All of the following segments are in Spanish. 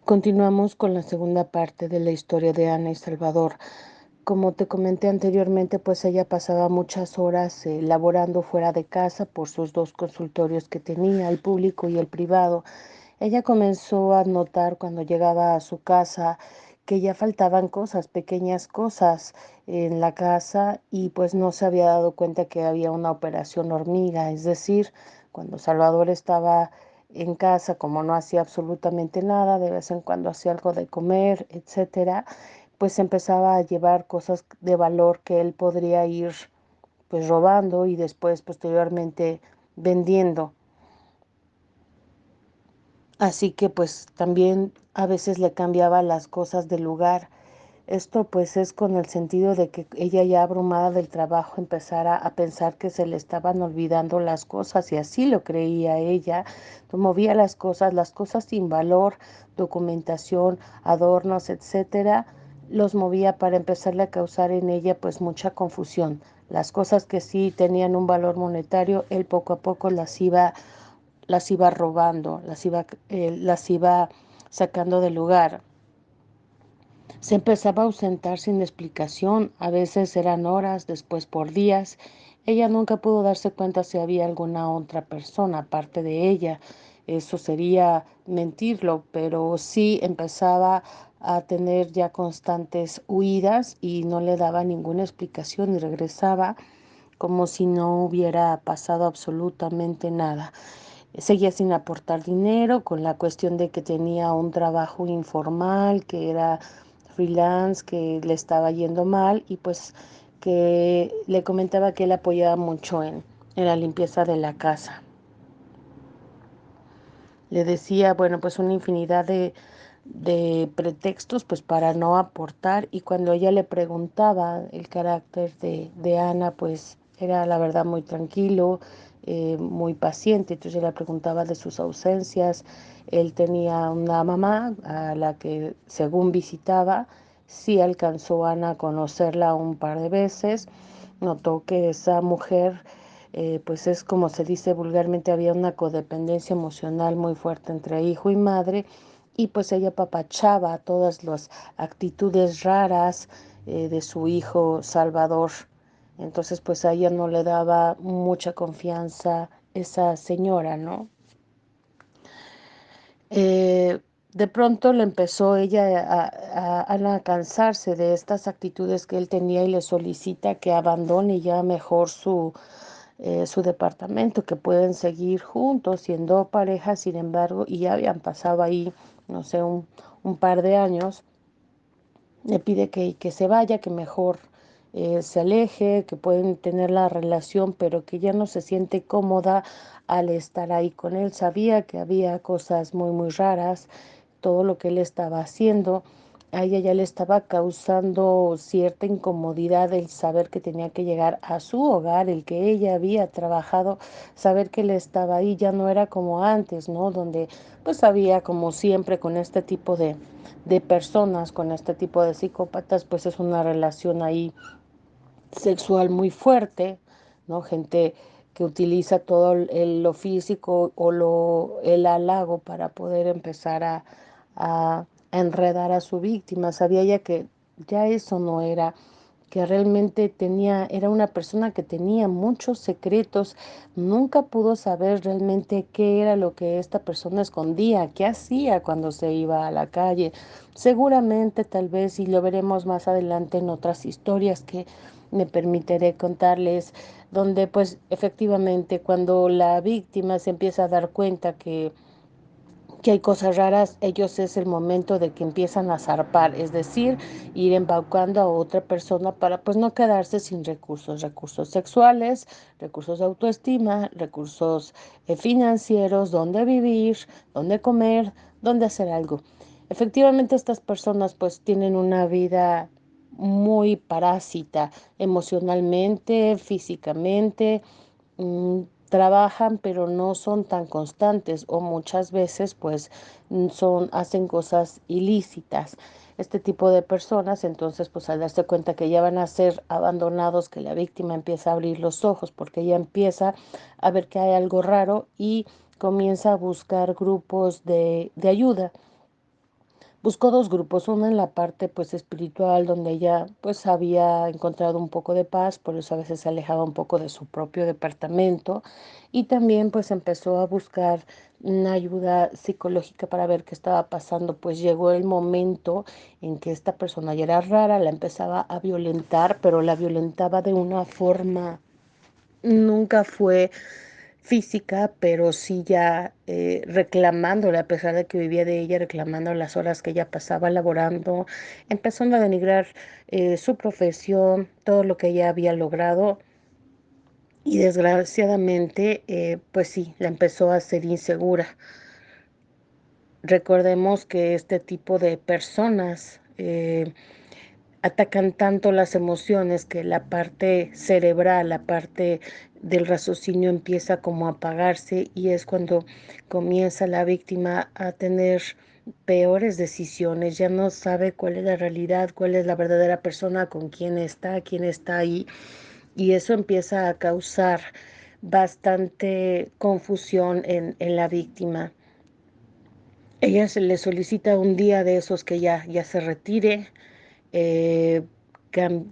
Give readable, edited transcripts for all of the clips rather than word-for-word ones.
Continuamos con la segunda parte de la historia de Ana y Salvador. Como te comenté anteriormente, pues ella pasaba muchas horas laborando fuera de casa por sus dos consultorios que tenía, el público y el privado. Ella comenzó a notar cuando llegaba a su casa que ya faltaban cosas, pequeñas cosas en la casa y pues no se había dado cuenta que había una operación hormiga, es decir, cuando Salvador estaba en casa, como no hacía absolutamente nada, de vez en cuando hacía algo de comer, etcétera, pues empezaba a llevar cosas de valor que él podría ir pues robando y después posteriormente vendiendo. Así que pues también a veces le cambiaba las cosas de lugar. Esto pues es con el sentido de que ella ya abrumada del trabajo empezara a pensar que se le estaban olvidando las cosas y así lo creía ella. Movía las cosas sin valor, documentación, adornos, etcétera, los movía para empezarle a causar en ella pues mucha confusión. Las cosas que sí tenían un valor monetario, él poco a poco las iba robando, las iba sacando del lugar. Se empezaba a ausentar sin explicación, a veces eran horas, después por días. Ella nunca pudo darse cuenta si había alguna otra persona aparte de ella. Eso sería mentirlo, pero sí empezaba a tener ya constantes huidas y no le daba ninguna explicación y regresaba como si no hubiera pasado absolutamente nada. Seguía sin aportar dinero, con la cuestión de que tenía un trabajo informal, que era freelance, que le estaba yendo mal y pues que le comentaba que él apoyaba mucho en la limpieza de la casa. Le decía, bueno, pues una infinidad de pretextos pues para no aportar y cuando ella le preguntaba el carácter de Ana, pues era la verdad muy tranquilo, muy paciente, entonces ella le preguntaba de sus ausencias. Él tenía una mamá a la que según visitaba, sí alcanzó Ana a conocerla un par de veces, notó que esa mujer pues es como se dice vulgarmente, había una codependencia emocional muy fuerte entre hijo y madre y pues ella apapachaba todas las actitudes raras de su hijo Salvador. Entonces pues a ella no le daba mucha confianza esa señora, ¿no? Eh, de pronto le empezó ella a cansarse de estas actitudes que él tenía y le solicita que abandone ya mejor su departamento, que pueden seguir juntos siendo pareja, sin embargo, y ya habían pasado ahí, no sé, un par de años. Le pide que se vaya, que mejor se aleje, que pueden tener la relación, pero que ya no se siente cómoda al estar ahí con él. Sabía que había cosas muy, muy raras, todo lo que él estaba haciendo. A ella ya le estaba causando cierta incomodidad el saber que tenía que llegar a su hogar, el que ella había trabajado, saber que él estaba ahí, ya no era como antes, ¿no? Donde pues había como siempre con este tipo de personas, con este tipo de psicópatas, pues es una relación ahí sexual muy fuerte, ¿no? Gente que utiliza todo lo físico o el halago para poder empezar a enredar a su víctima. Sabía ya que ya eso no era, que realmente era una persona que tenía muchos secretos, nunca pudo saber realmente qué era lo que esta persona escondía, qué hacía cuando se iba a la calle. Seguramente, tal vez, y lo veremos más adelante en otras historias que me permitiré contarles, donde pues efectivamente cuando la víctima se empieza a dar cuenta que hay cosas raras, ellos es el momento de que empiezan a zarpar, es decir, ir embaucando a otra persona para pues no quedarse sin recursos, recursos sexuales, recursos de autoestima, recursos financieros, dónde vivir, dónde comer, dónde hacer algo. Efectivamente, estas personas pues tienen una vida muy parásita emocionalmente, físicamente, trabajan pero no son tan constantes o muchas veces pues hacen cosas ilícitas. Este tipo de personas entonces pues al darse cuenta que ya van a ser abandonados, que la víctima empieza a abrir los ojos porque ella empieza a ver que hay algo raro y comienza a buscar grupos de ayuda. Buscó dos grupos, uno en la parte pues espiritual, donde ella pues había encontrado un poco de paz, por eso a veces se alejaba un poco de su propio departamento, y también pues empezó a buscar una ayuda psicológica para ver qué estaba pasando. Pues llegó el momento en que esta persona ya era rara, la empezaba a violentar, pero la violentaba de una forma, nunca fue física, pero sí ya reclamándole, a pesar de que vivía de ella, reclamando las horas que ella pasaba laborando, empezando a denigrar su profesión, todo lo que ella había logrado, y desgraciadamente, pues sí, la empezó a hacer insegura. Recordemos que este tipo de personas atacan tanto las emociones que la parte cerebral, la parte del raciocinio empieza como a apagarse, y es cuando comienza la víctima a tener peores decisiones. Ya no sabe cuál es la realidad, cuál es la verdadera persona, con quién está ahí, y eso empieza a causar bastante confusión en la víctima. Ella se le solicita un día de esos que ya se retire, eh,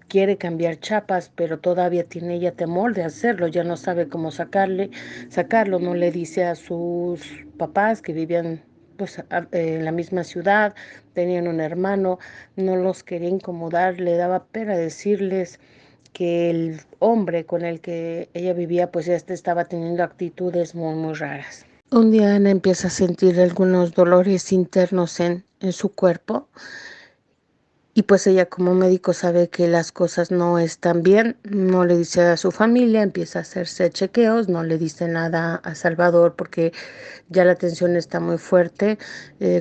quiere cambiar chapas, pero todavía tiene ella temor de hacerlo, ya no sabe cómo sacarlo, no le dice a sus papás que vivían pues en la misma ciudad, tenían un hermano, no los quería incomodar, le daba pena decirles que el hombre con el que ella vivía, pues este estaba teniendo actitudes muy raras. Un día Ana empieza a sentir algunos dolores internos en su cuerpo, y pues ella como médico sabe que las cosas no están bien, no le dice a su familia, empieza a hacerse chequeos, no le dice nada a Salvador porque ya la tensión está muy fuerte.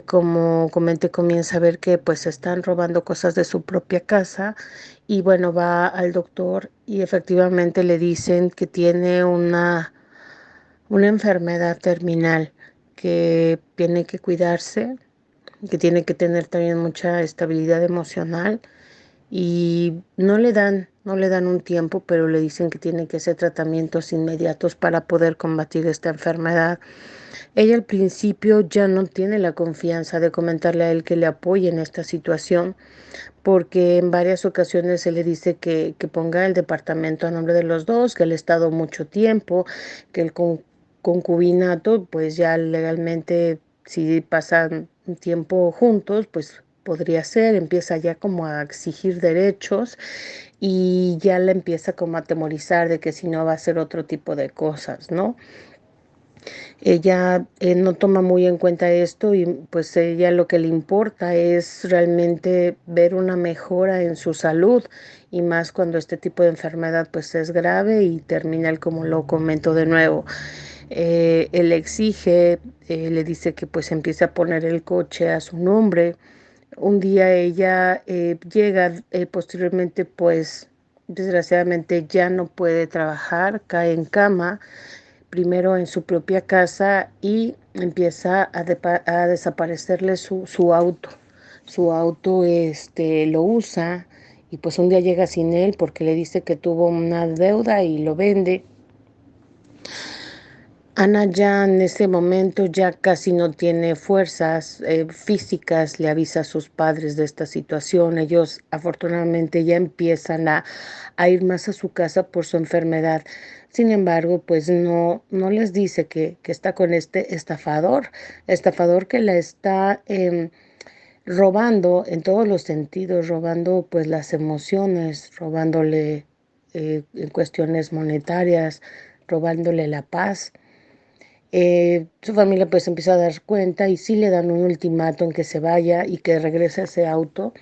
Como comenté, comienza a ver que pues están robando cosas de su propia casa, y bueno, va al doctor y efectivamente le dicen que tiene una enfermedad terminal, que tiene que cuidarse, que tiene que tener también mucha estabilidad emocional, y no le dan un tiempo, pero le dicen que tiene que hacer tratamientos inmediatos para poder combatir esta enfermedad. Ella al principio ya no tiene la confianza de comentarle a él que le apoye en esta situación, porque en varias ocasiones se le dice que ponga el departamento a nombre de los dos, que él ha estado mucho tiempo, que el concubinato, pues ya legalmente, si pasan un tiempo juntos, pues podría ser, empieza ya como a exigir derechos, y ya la empieza como a atemorizar de que si no va a hacer otro tipo de cosas, ¿no? Ella no toma muy en cuenta esto, y pues ella lo que le importa es realmente ver una mejora en su salud, y más cuando este tipo de enfermedad pues es grave y terminal, como lo comento de nuevo. Él exige, le dice que pues empiece a poner el coche a su nombre. Un día ella llega, posteriormente pues desgraciadamente ya no puede trabajar, cae en cama, primero en su propia casa, y empieza a desaparecerle su auto. Su auto lo usa, y pues un día llega sin él porque le dice que tuvo una deuda y lo vende. Ana ya en ese momento ya casi no tiene fuerzas físicas, le avisa a sus padres de esta situación. Ellos afortunadamente ya empiezan a ir más a su casa por su enfermedad. Sin embargo, pues no les dice que está con este estafador que la está robando en todos los sentidos, robando pues las emociones, robándole en cuestiones monetarias, robándole la paz. Su familia pues empieza a dar cuenta, y sí le dan un ultimátum que se vaya y que regrese ese auto,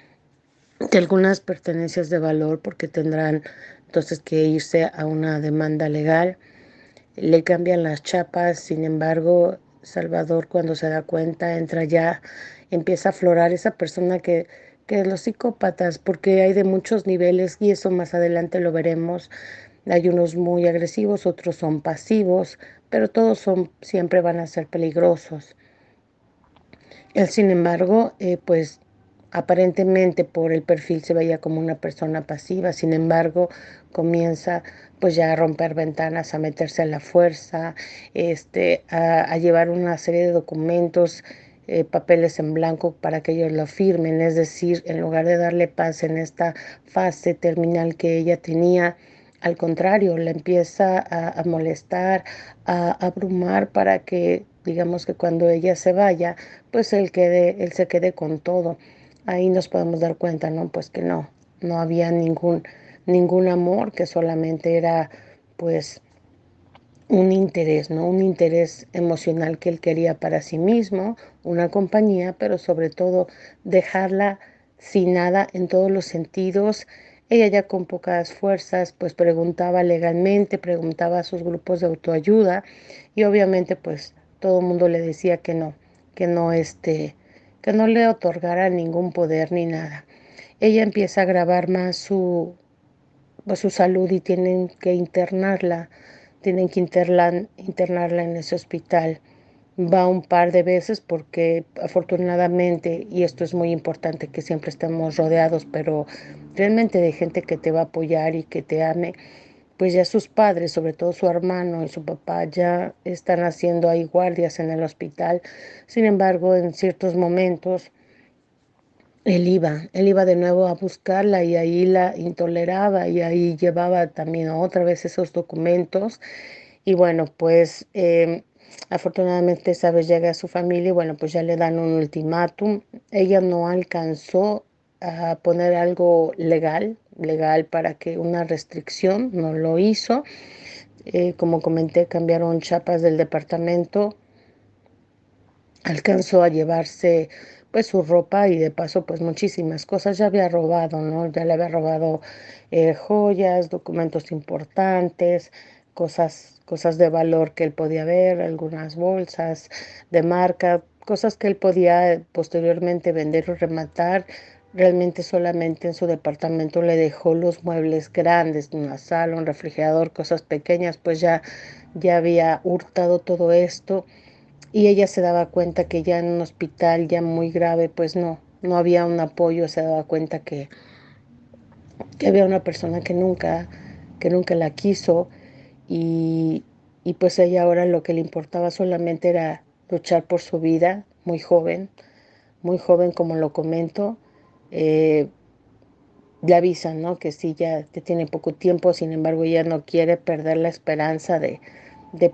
que algunas pertenencias de valor, porque tendrán entonces que irse a una demanda legal. Le cambian las chapas. Sin embargo, Salvador, cuando se da cuenta, entra ya, empieza a aflorar esa persona que los psicópatas, porque hay de muchos niveles, y eso más adelante lo veremos. Hay unos muy agresivos, otros son pasivos, pero todos siempre van a ser peligrosos. Él, sin embargo, pues aparentemente por el perfil se veía como una persona pasiva. Sin embargo, comienza pues ya a romper ventanas, a meterse a la fuerza, a llevar una serie de documentos, papeles en blanco para que ellos lo firmen. Es decir, en lugar de darle paz en esta fase terminal que ella tenía, al contrario, la empieza a molestar, a abrumar para que, digamos que cuando ella se vaya, pues él se quede con todo. Ahí nos podemos dar cuenta, ¿no? Pues que no había ningún amor, que solamente era, pues, un interés, ¿no? Un interés emocional que él quería para sí mismo, una compañía, pero sobre todo dejarla sin nada en todos los sentidos. Ella ya con pocas fuerzas, pues preguntaba legalmente, preguntaba a sus grupos de autoayuda y obviamente pues todo el mundo le decía que no que no le otorgara ningún poder ni nada. Ella empieza a agravar más pues, su salud y tienen que internarla en ese hospital. Va un par de veces porque afortunadamente, y esto es muy importante, que siempre estemos rodeados, pero realmente de gente que te va a apoyar y que te ame, pues ya sus padres, sobre todo su hermano y su papá, ya están haciendo ahí guardias en el hospital. Sin embargo, en ciertos momentos, él iba de nuevo a buscarla y ahí la intoleraba y ahí llevaba también otra vez esos documentos. Y bueno, pues afortunadamente esa vez llega a su familia y bueno, pues ya le dan un ultimátum. Ella no alcanzó a poner algo legal para que una restricción, no lo hizo. Como comenté, cambiaron chapas del departamento, alcanzó a llevarse pues su ropa y de paso pues muchísimas cosas ya había robado, ¿no? Ya le había robado joyas, documentos importantes, cosas de valor que él podía ver, algunas bolsas de marca, cosas que él podía posteriormente vender o rematar. Realmente solamente en su departamento le dejó los muebles grandes, una sala, un refrigerador, cosas pequeñas, pues ya había hurtado todo esto y ella se daba cuenta que ya en un hospital ya muy grave, pues no había un apoyo, se daba cuenta que había una persona que nunca la quiso y, y pues ella ahora lo que le importaba solamente era luchar por su vida, muy joven como lo comento. eh, Le avisan, ¿no? Que sí, ya te tiene poco tiempo, sin embargo, ella no quiere perder la esperanza de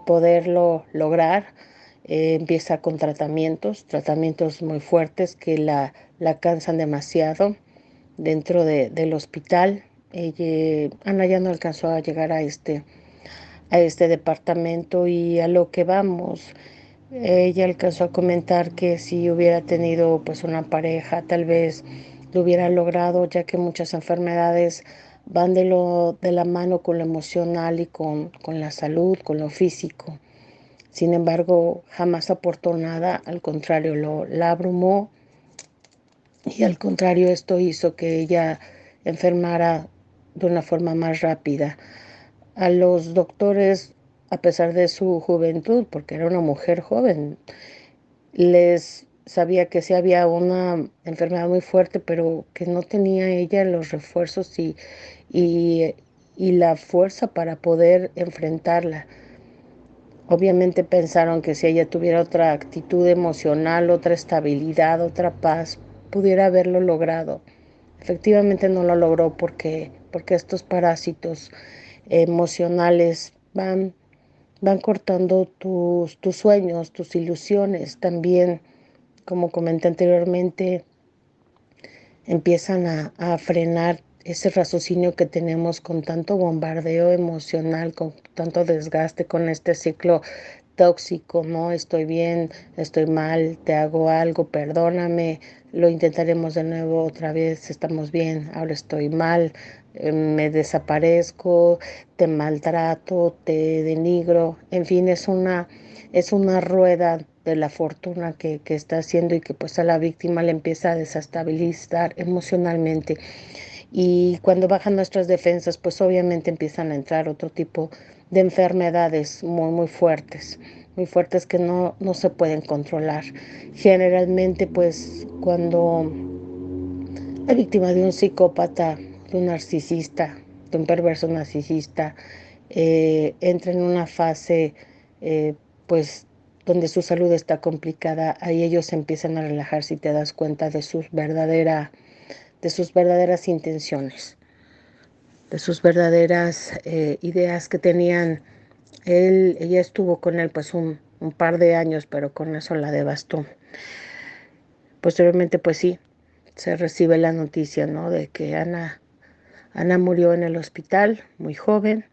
poderlo lograr. Empieza con tratamientos muy fuertes que la cansan demasiado dentro del hospital. Ana ya no alcanzó a llegar a este departamento y a lo que vamos. Ella alcanzó a comentar que si hubiera tenido pues una pareja, tal vez lo hubiera logrado, ya que muchas enfermedades van de la mano con lo emocional y con la salud, con lo físico. Sin embargo, jamás aportó nada, al contrario, la abrumó y al contrario, esto hizo que ella enfermara de una forma más rápida. A los doctores, a pesar de su juventud, porque era una mujer joven, les sabía que sí había una enfermedad muy fuerte, pero que no tenía ella los refuerzos y, y la fuerza para poder enfrentarla. Obviamente pensaron que si ella tuviera otra actitud emocional, otra estabilidad, otra paz, pudiera haberlo logrado. Efectivamente no lo logró porque estos parásitos emocionales van cortando tus sueños, tus ilusiones. También, como comenté anteriormente, empiezan a frenar ese raciocinio que tenemos con tanto bombardeo emocional, con tanto desgaste, con este ciclo tóxico, ¿no? Estoy bien, estoy mal, te hago algo, perdóname, lo intentaremos de nuevo otra vez, estamos bien, ahora estoy mal, me desaparezco, te maltrato, te denigro, en fin, es una rueda de la fortuna que está haciendo y que pues a la víctima le empieza a desestabilizar emocionalmente. Y cuando bajan nuestras defensas, pues obviamente empiezan a entrar otro tipo de enfermedades muy fuertes que no se pueden controlar. Generalmente, pues cuando la víctima de un psicópata, de un narcisista, de un perverso narcisista, entra en una fase, pues donde su salud está complicada, ahí ellos se empiezan a relajar si te das cuenta de sus verdaderas intenciones, de sus verdaderas ideas que tenían. Ella estuvo con él pues un par de años, pero con eso la devastó. Posteriormente, pues sí, se recibe la noticia, ¿no? De que Ana murió en el hospital, muy joven.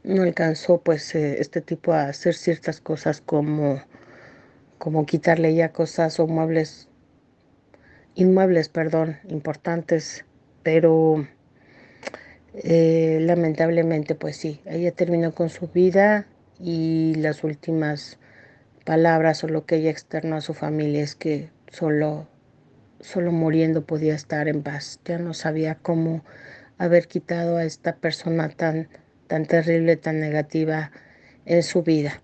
No alcanzó pues este tipo a hacer ciertas cosas como quitarle ya cosas o inmuebles, perdón, importantes, pero lamentablemente pues sí, ella terminó con su vida y las últimas palabras o lo que ella externó a su familia es que solo muriendo podía estar en paz. Ya no sabía cómo haber quitado a esta persona tan terrible, tan negativa en su vida.